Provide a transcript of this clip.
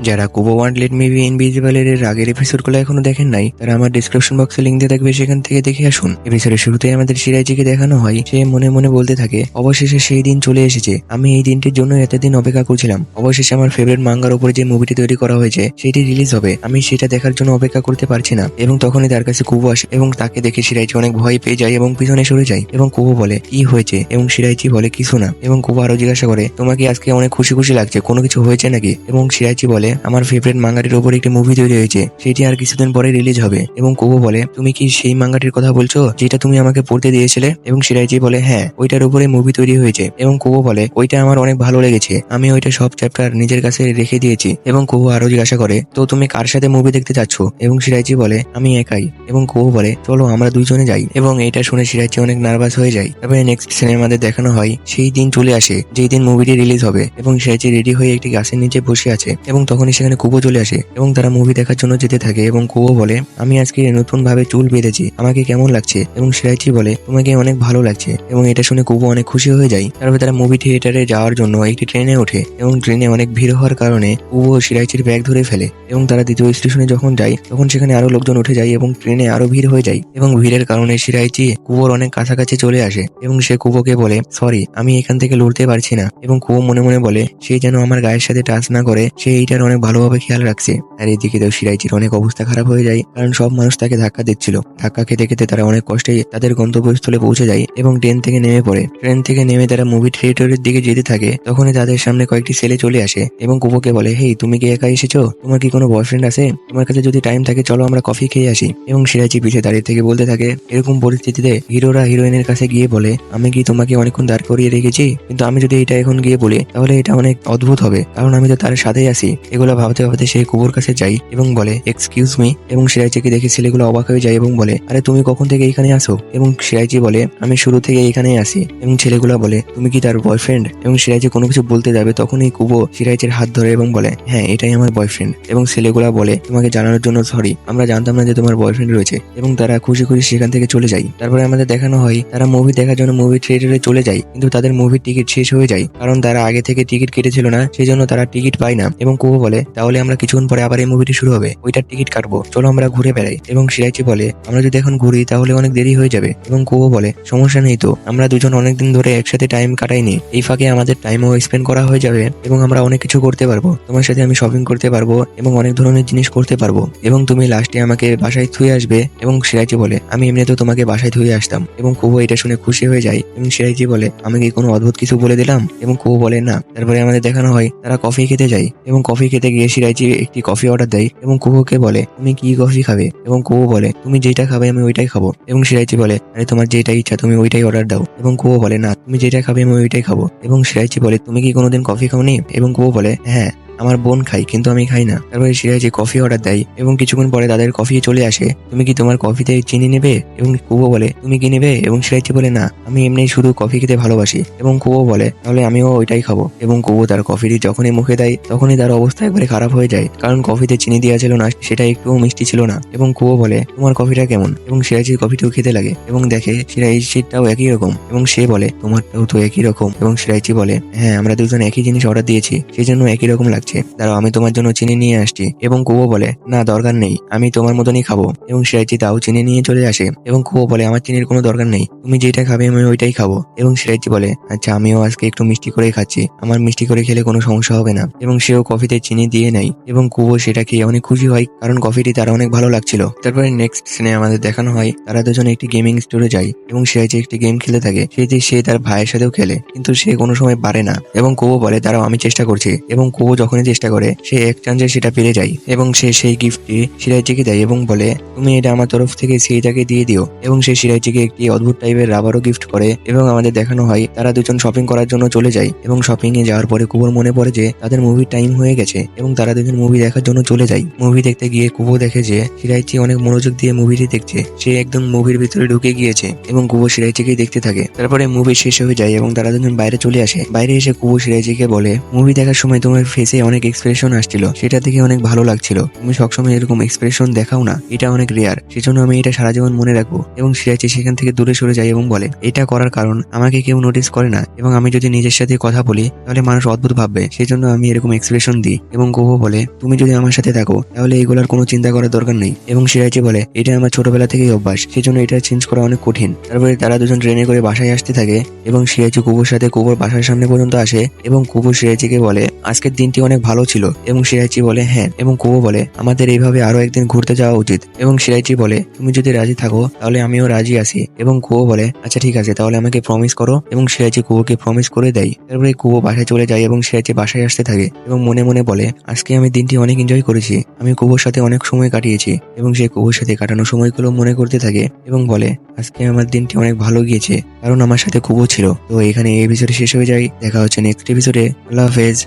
যারা Kubo won't let me be invisible এর আগের এপিসোডগুলো এখনো দেখেন নাই, তারা আমার ডিসক্রিপশন বক্সে লিংক দিয়ে থাকবে, সেখান থেকে দেখে আসুন। এপিসোডের শুরুতেই আমাদের শিরাইজিকে দেখানো হয়, সে মনে মনে বলতে থাকে, অবশেষে সেই দিন চলে এসেছে। আমি এই দিনটির জন্য এতদিন অপেক্ষা করছিলাম। অবশেষে আমার ফেভারিট মাঙ্গার উপরে যে মুভিটি তৈরি করা হয়েছে সেটি রিলিজ হবে। আমি সেটা দেখার জন্য অপেক্ষা করতে পারছি না। এবং তখনই তার কাছে কুবো আসে এবং তাকে দেখে শিরাইজি অনেক ভয় পেয়ে যায় এবং পিছনে সরে যায়। এবং কুবো বলে, কি হয়েছে? এবং শিরাইজি বলে, কিছু না। এবং কুবো আরো জিজ্ঞাসা করে, তোমাকে আজকে অনেক খুশি খুশি লাগছে, কোনো কিছু হয়েছে নাকি? এবং শিরাইজি বলে, আমার ফেভারিট মাঙ্গাটির উপর একটি মুভি তৈরি হয়েছে, সেটি আর কিছুদিন পরে রিলিজ হবে। এবং কুবো বলে, তুমি কি সেই মাঙ্গাটির কথা বলছো যেটা তুমি আমাকে পড়তে দিয়েছিলে? এবং শিরাইজি বলে, হ্যাঁ, ওইটার উপরে মুভি তৈরি হয়েছে। এবং কুবো বলে, ওইটা আমার অনেক ভালো লেগেছে, আমি ওইটা সব চ্যাপ্টার নিজের কাছে রেখে দিয়েছি। এবং কুবো আরো জিজ্ঞাসা করে, তো তুমি কার সাথে মুভি দেখতে যাচ্ছ? এবং শিরাইজি বলে, আমি একাই। এবং কুবো বলে, চলো আমরা দুইজনে যাই। এবং এটা শুনে শিরাইজি অনেক নার্ভাস হয়ে যায়। তারপরে নেক্সট সিনেমাতে দেখানো হয়, সেই দিন চলে আসে যেই দিন মুভিটি রিলিজ হবে। এবং শিরাইজি রেডি হয়ে একটি গাছের নিচে বসে আছে এবং তখনই সেখানে কুবো চলে আসে এবং তারা মুভি দেখার জন্য যেতে থাকে। এবং কুবো বলে, আমি আজকে নতুন ভাবে চুল বেঁধেছি, আমাকে কেমন লাগছে? এবং শিরাইজি বলে, তোমাকে অনেক ভালো লাগছে। এবং এটা শুনে কুবো অনেক খুশি হয়ে যায়। তারপরে তারা মুভি থিয়েটারে যাওয়ার জন্য একটি ট্রেনে ওঠে এবং ট্রেনে অনেক ভিড় হওয়ার কারণে কুবো শিরাইজির ব্যাগ ধরে ফেলে। এবং তারা দ্বিতীয় স্টেশনে যখন যায় তখন সেখানে আরো লোকজন উঠে যায় এবং ট্রেনে আরো ভিড় হয়ে যায়। এবং ভিড়ের কারণে শিরাইজি কুবোর অনেক কাছাকাছি চলে আসে এবং সে কুবোকে বলে, সরি, আমি এখান থেকে লড়তে পারছি না। এবং কুবো মনে মনে বলে, সে যেন আমার গায়ের সাথে টাচ না করে, সে এইটার অনেক ভালোভাবে খেয়াল রাখছে। আর এদিকে তো শিরাইজির অনেক অবস্থা খারাপ হয়ে যায়, কারণ সব মানুষ তাকে ধাক্কা দিচ্ছিল। ধাক্কা খেতে খেতে তারা অনেক কষ্টে তাদের গন্তব্যস্থলে পৌঁছে যায় এবং ট্রেন থেকে নেমে পড়ে। ট্রেন থেকে নেমে তারা মুভি থিয়েটারের দিকে যেতে থাকে। তখনই তাদের সামনে কয়েকটি ছেলে চলে আসে এবং কুবোকে বলে, হেই, তুমি কি একা এসেছো? তোমার কি কোনো বয়ফ্রেন্ড আছে? তোমার কাছে যদি টাইম থাকে চলো আমরা কফি খেয়ে আসি। এবং শিরাইজি পিছে দাঁড়িয়ে থেকে বলতে থাকে, এরকম পরিস্থিতিতে হিরোরা হিরোইনের কাছে গিয়ে বলে, আমি কি তোমাকে অনেকক্ষণ দাঁড় করিয়ে রেখেছি? কিন্তু আমি যদি এটা এখন গিয়ে বলি তাহলে এটা অনেক অদ্ভুত হবে, কারণ আমি তো তার সাথেই আছি। এগুলো ভাবতে ভাবতে সে কুবোর কাছে যাই এবং বলে, এক্সকিউজ মি। এবং শিরাইজিকে দেখে ছেলেগুলো অবাক হয়ে যায় এবং বলে, আরে তুমি কখন থেকে এখানে আসো? এবং শিরাইজি বলে, আমি শুরু থেকে এখানেই আসি। এবং ছেলেগুলো বলে, তুমি কি তার বয়ফ্রেন্ড? এবং শিরাইজি কোনো কিছু বলতে যাবে তখনই কুবো শিরাইজির হাত ধরে এবং বলে, হ্যাঁ, এটাই আমার বয়ফ্রেন্ড। এবং ছেলেগুলা বলে, তোমাকে জানানোর জন্য সরি, আমরা জানতাম না যে তোমার বয়ফ্রেন্ড রয়েছে। এবং তারা খুশি খুশি সেখান থেকে চলে যায়। তারপরে আমাদের দেখানো হয় তারা মুভি দেখার জন্য মুভি থিয়েটারে চলে যায়, কিন্তু তাদের মুভির টিকিট শেষ হয়ে যায়, কারণ তারা আগে থেকে টিকিট কেটেছিল না, সেই জন্য তারা টিকিট পায় না। এবং কুবো বলে, তাহলে আমরা কিছুক্ষণ পরে আবার এই মুভিটি শুরু হবে, ওইটার টিকিট কাটবো, চলো আমরা ঘুরে বেড়াই। এবং শিরাইজি বলে, আমরা যদি এখন ঘুরি তাহলে অনেক দেরি হয়ে যাবে। এবং কুবো বলে, সমস্যা নেই তো, আমরা দুজন অনেকদিন ধরে একসাথে টাইম কাটাইনি, এই ফাঁকে আমাদের টাইমও স্পেন্ড করা হয়ে যাবে এবং আমরা অনেক কিছু করতে পারবো। তোমার সাথে আমি শপিং করতে পারবো এবং অনেক ধরনের জিনিস করতে পারবো এবং তুমি লাস্টে আমাকে বাসায় থুয়ে আসবে। এবং শিরাইজি বলে, আমি এমনিতেও তোমাকে বাসায় থুয়ে আসতাম। এবং কুবো এটা শুনে খুশি হয়ে যায় এবং শিরাইজি বলে, আমি কি কোনো অদ্ভুত কিছু বলে দিলাম? এবং কুবো বলে, না। তারপরে আমাদের দেখানো হয় তারা কফি খেতে যায় এবং কফি খেতে গিয়ে শিরাইজি একটি কফি অর্ডার দেয় এবং কুবোকে বলে, তুমি কি কফি খাবে? এবং কুবো বলে, তুমি যেটা খাবে আমি ওইটাই খাবো। এবং শিরাইজি বলে, আরে তোমার যেটা ইচ্ছা তুমি ওইটাই অর্ডার দাও। এবং কুবো বলে, না, তুমি যেটা খাবে আমি ওইটাই খাবো। এবং শিরাইজি বলে, তুমি কি কোনোদিন কফি খাওনি? এবং কুবো বলে, হ্যাঁ, আমার বোন খাই, কিন্তু আমি খাই না। তারপরে শিরাইজি কফি অর্ডার দেয় এবং কিছুক্ষণ পরে তাদের কফি চলে আসে। তুমি কি তোমার কফিতে চিনি নেবে? এবং কুবো বলে, তুমি কি নেবে? এবং শিরাইজি বলে, না, আমি এমনি শুধু কফি খেতে ভালোবাসি। এবং কুবো বলে, তাহলে আমিও ওইটাই খাবো। এবং কুবো তার কফিটি যখনই মুখে দেয় তখনই তার অবস্থা একবারে খারাপ হয়ে যায়, কারণ কফিতে চিনি দেওয়া ছিল না, সেটা একটুও মিষ্টি ছিল না। এবং কুবো বলে, তোমার কফিটা কেমন? এবং শিরাইজির কফিটাও খেতে লাগে এবং দেখে শিরাইজিরটাও একই রকম এবং সে বলে, তোমারটাও তো একই রকম। এবং শিরাইজি বলে, হ্যাঁ, আমরা দুজন একই জিনিস অর্ডার দিয়েছি, সেই জন্য একই রকম লাগছে, দাঁড়াও আমি তোমার জন্য চিনি নিয়ে আসছি। এবং কুবো বলে, না, দরকার নেই, আমি তোমার মতনই খাবো। এবং শিরাইজি তাও চিনি নিয়ে চলে আসে এবং কুবো বলে, আমার চিনির কোনো দরকার নেই, তুমি যেটা খাবে আমি ওইটাই খাবো। এবং শিরাইজি বলে, আচ্ছা, আমিও আজকে একটু মিষ্টি করেই খাচ্ছি, আমার মিষ্টি করে খেলে কোনো সমস্যা হবে না। এবং সেও কফিতে চিনি দিয়ে নেয় এবং কুবো সেটা খেয়ে অনেক খুশি হয়, কারণ কফিটি তার অনেক ভালো লাগছিল। তারপরে নেক্সট সিনে আমাদের দেখানো হয় তারা দুজন একটি গেমিং স্টোরে যায় এবং শিরাইজি একটি গেম খেলে থাকে, সে তার ভাইয়ের সাথেও খেলে, কিন্তু সে কোনো সময় পারে না। এবং কুবো বলে, দাঁড়াও আমি চেষ্টা করছি। এবং কুবো যখনই চেষ্টা করে সে এক চান্সে সেটা পেরে যায় এবং সে সেই গিফটটি শিরাইজিকে দেয় এবং বলে, তুমি এটা আমার তরফ থেকে সেইটাকে দিয়ে দিও। এবং সে শিরাইজিকে একটি অদ্ভুত টাইপের রাবারও গিফট করে। এবং আমাদের দেখানো হয় তারা দুজন শপিং করার জন্য চলে যায় এবং শপিং এ যাওয়ার পরে কুবোর মনে পড়ে যে তাদের মুভির টাইম হয়ে গেছে এবং তারা দুজন মুভি দেখার জন্য চলে যায়। মুভি দেখতে গিয়ে কুবো দেখে যে শিরাইজি অনেক মনোযোগ দিয়ে মুভিটি দেখছে, সে একদম মুভির ভিতরে ঢুকে গিয়েছে এবং কুবো শিরাইজিকেই দেখতে থাকে। তারপরে মুভি শেষ হয়ে যায় এবং তারা দুজন বাইরে চলে আসে। বাইরে এসে কুবো শিরাইজিকে বলে, মুভি দেখার সময় তোমার ফেসে অনেক এক্সপ্রেশন আসছিল, সেটা দেখে অনেক ভালো লাগছিল। তুমি সবসময় এরকম এক্সপ্রেশন দেখাও না, এটা অনেক রেয়ার, সেজন্য আমি এটা সারা জীবন মনে রাখবো। এবং সিরাজি সেখান থেকে দূরে সরে যায় এবং বলে, এটা করার কারণ আমাকে কেউ নোটিস করে না, এবং আমি যদি নিজের সাথে কথা বলি তাহলে মানুষ অদ্ভুত ভাববে, সেজন্য আমি এরকম এক্সপ্রেশন দিই। এবং কুহু বলে, তুমি যদি আমার সাথে থাকো তাহলে এগুলোর কোনো চিন্তা করার দরকার নেই। এবং সিরাজি বলে, এটা আমার ছোটবেলা থেকেই অভ্যাস, সেজন্য এটা চেঞ্জ করা অনেক কঠিন। তারপরে তারা দুজন ট্রেনে করে বাসায় আসতে থাকে এবং সিরাজি কুহুর সাথে কুহুর বাসার সামনে পর্যন্ত আসে এবং কুহু সিরাজিকে বলে, আজকের দিনটি অনেক ভালো ছিল। এবং সিরাজি বলে, হ্যাঁ। এবং কুহু বলে, আমাদের এইভাবে আরো একদিন ঘুরতে যাওয়া উচিত। এবং সিরাজি বলে, তুমি যদি রাজি থাকো তাহলে আমিও রাজি আছি। এবং কুহু বলে, আচ্ছা ঠিক আছে, তাহলে আমাকে প্রমিস করো। এবং সিরাজি কুহুকে প্রমিস করে দেয়। তারপরে কুহু বাসায় চলে যায় এবং সিরাজি বাসায় আসতে থাকে এবং মনে মনে বলে, আজকে আমি দিনটি অনেক এনজয় করেছি, আমি কুহুর সাথে অনেক সময় কাটিয়েছি। এবং সে কুহুর সাথে কাটানো সময়গুলো মনে করতে থাকে এবং বলে, আজকে আমার দিনটি অনেক ভালো গিয়েছে, কারণ আমার সাথে কুহু ছিল। তো এখানে এই এপিসোড শেষ হয়ে যায়। দেখা হচ্ছে নেক্সট এপিসোডে। আল্লাহ হাফেজ।